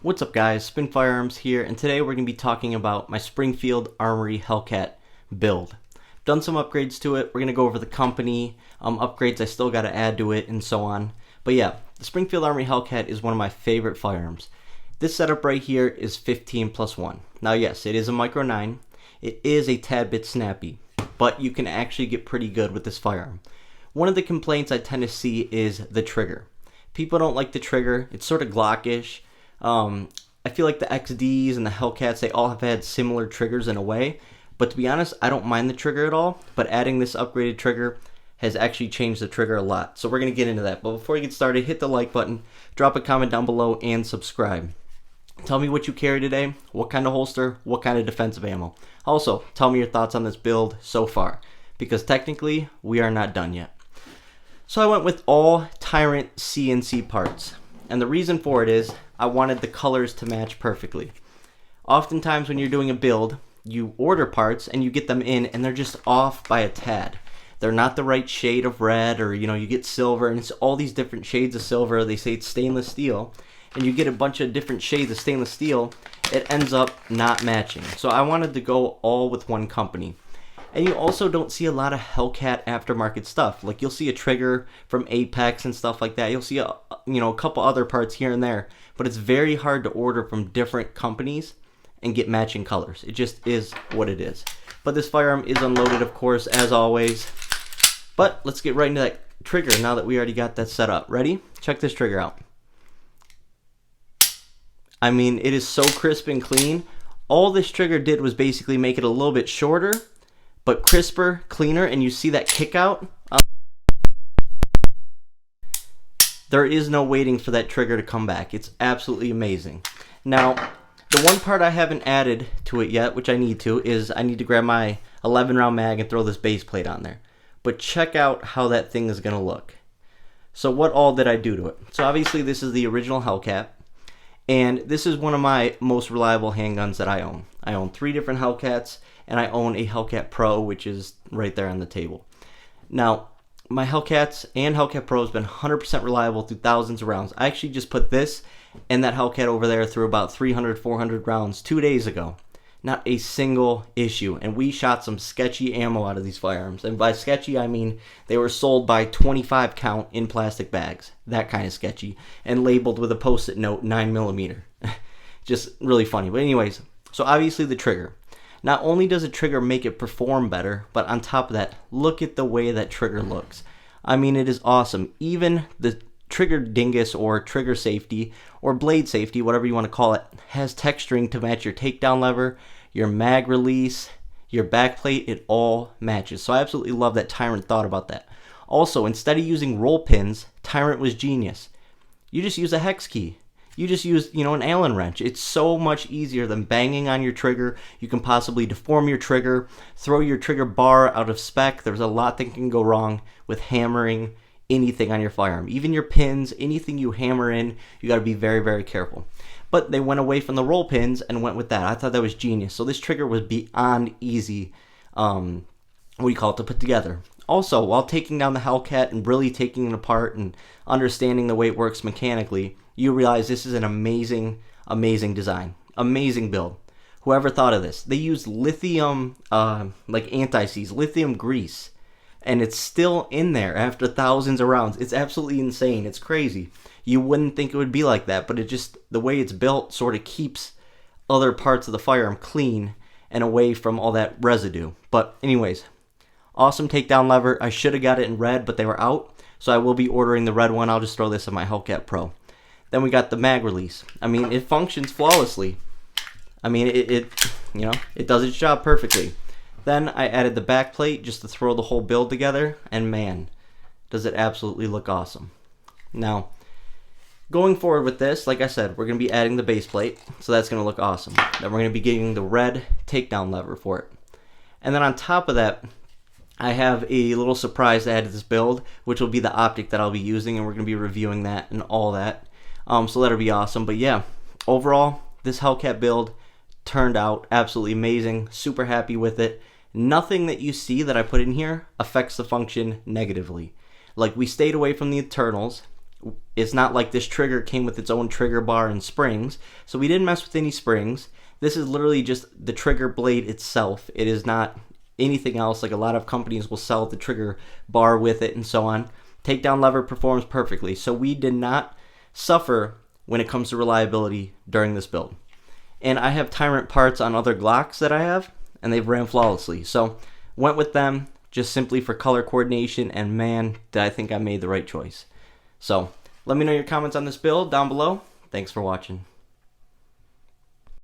What's up guys, Spin Firearms here, and today we're going to be talking about my Springfield Armory Hellcat build. Done some upgrades to it. We're going to go over the company, upgrades I still got to add to it, and so on. But yeah, the Springfield Armory Hellcat is one of my favorite firearms. This setup right here is 15 plus 1. Now yes, it is a Micro 9. It is a tad bit snappy, but you can actually get pretty good with this firearm. One of the complaints I tend to see is the trigger. People don't like the trigger. It's sort of Glockish. I feel like the XDs and the Hellcats, they all have had similar triggers in a way, but to be honest, I don't mind the trigger at all, but adding this upgraded trigger has actually changed the trigger a lot, so we're going to get into that. But before you get started, hit the like button, drop a comment down below, and subscribe. Tell me what you carry today, what kind of holster, what kind of defensive ammo. Also, tell me your thoughts on this build so far, because technically, we are not done yet. So I went with all Tyrant CNC parts, and the reason for it is I wanted the colors to match perfectly. Oftentimes when you're doing a build, you order parts and you get them in and they're just off by a tad. They're not the right shade of red, or you get silver and it's all these different shades of silver. They say it's stainless steel and you get a bunch of different shades of stainless steel. It ends up not matching. So I wanted to go all with one company. And you also don't see a lot of Hellcat aftermarket stuff. Like you'll see a trigger from Apex and stuff like that. You'll see a couple other parts here and there, but it's very hard to order from different companies and get matching colors. It just is what it is. But this firearm is unloaded, of course, as always. But let's get right into that trigger now that we already got that set up. Ready? Check this trigger out. I mean, it is so crisp and clean. All this trigger did was basically make it a little bit shorter, but crisper, cleaner, and you see that kick out? There is no waiting for that trigger to come back. It's absolutely amazing. Now, the one part I haven't added to it yet, which I need to, is I need to grab my 11 round mag and throw this base plate on there. But check out how that thing is going to look. So what all did I do to it? So obviously this is the original Hellcat, and this is one of my most reliable handguns that I own. I own 3 different Hellcats, and I own a Hellcat Pro, which is right there on the table. Now, my Hellcats and Hellcat Pro has been 100% reliable through thousands of rounds. I actually just put this and that Hellcat over there through about 300, 400 rounds 2 days ago. Not a single issue. And we shot some sketchy ammo out of these firearms. And by sketchy, I mean they were sold by 25 count in plastic bags. That kind of sketchy. And labeled with a post-it note 9mm. Just really funny. But anyways, so obviously the trigger. Not only does a trigger make it perform better, but on top of that, look at the way that trigger looks. I mean, it is awesome. Even the trigger dingus or trigger safety or blade safety, whatever you want to call it, has texturing to match your takedown lever, your mag release, your back plate. It all matches. So I absolutely love that Tyrant thought about that. Also, instead of using roll pins, Tyrant was genius. You just use a hex key. You just use, an Allen wrench. It's so much easier than banging on your trigger. You can possibly deform your trigger, throw your trigger bar out of spec. There's a lot that can go wrong with hammering anything on your firearm. Even your pins, anything you hammer in, you got to be very, very careful. But they went away from the roll pins and went with that. I thought that was genius. So this trigger was beyond easy, to put together. Also, while taking down the Hellcat and really taking it apart and understanding the way it works mechanically, you realize this is an amazing, amazing design. Amazing build. Whoever thought of this? They used lithium, like anti-seize, lithium grease. And it's still in there after thousands of rounds. It's absolutely insane. It's crazy. You wouldn't think it would be like that, but it just, the way it's built sort of keeps other parts of the firearm clean and away from all that residue. But anyways, awesome takedown lever. I should have got it in red, but they were out. So I will be ordering the red one. I'll just throw this in my Hellcat Pro. Then we got the mag release. I mean, it functions flawlessly. I mean, it does its job perfectly. Then I added the back plate just to throw the whole build together, and man, does it absolutely look awesome. Now, going forward with this, like I said, we're going to be adding the base plate, so that's going to look awesome. Then we're going to be getting the red takedown lever for it. And then on top of that, I have a little surprise to add to this build, which will be the optic that I'll be using, and we're going to be reviewing that and all that. So that'll be awesome. But yeah, overall, this Hellcat build turned out absolutely amazing. Super happy with it. Nothing that you see that I put in here affects the function negatively. Like, we stayed away from the internals. It's not like this trigger came with its own trigger bar and springs, so we didn't mess with any springs. This is literally just the trigger blade itself. It is not anything else. Like a lot of companies will sell the trigger bar with it and so on. Takedown lever performs perfectly, so we did not suffer when it comes to reliability during this build. And I have Tyrant parts on other Glocks that I have, and they've ran flawlessly. So went with them just simply for color coordination, and man, did I think I made the right choice. So let me know your comments on this build down below. Thanks for watching.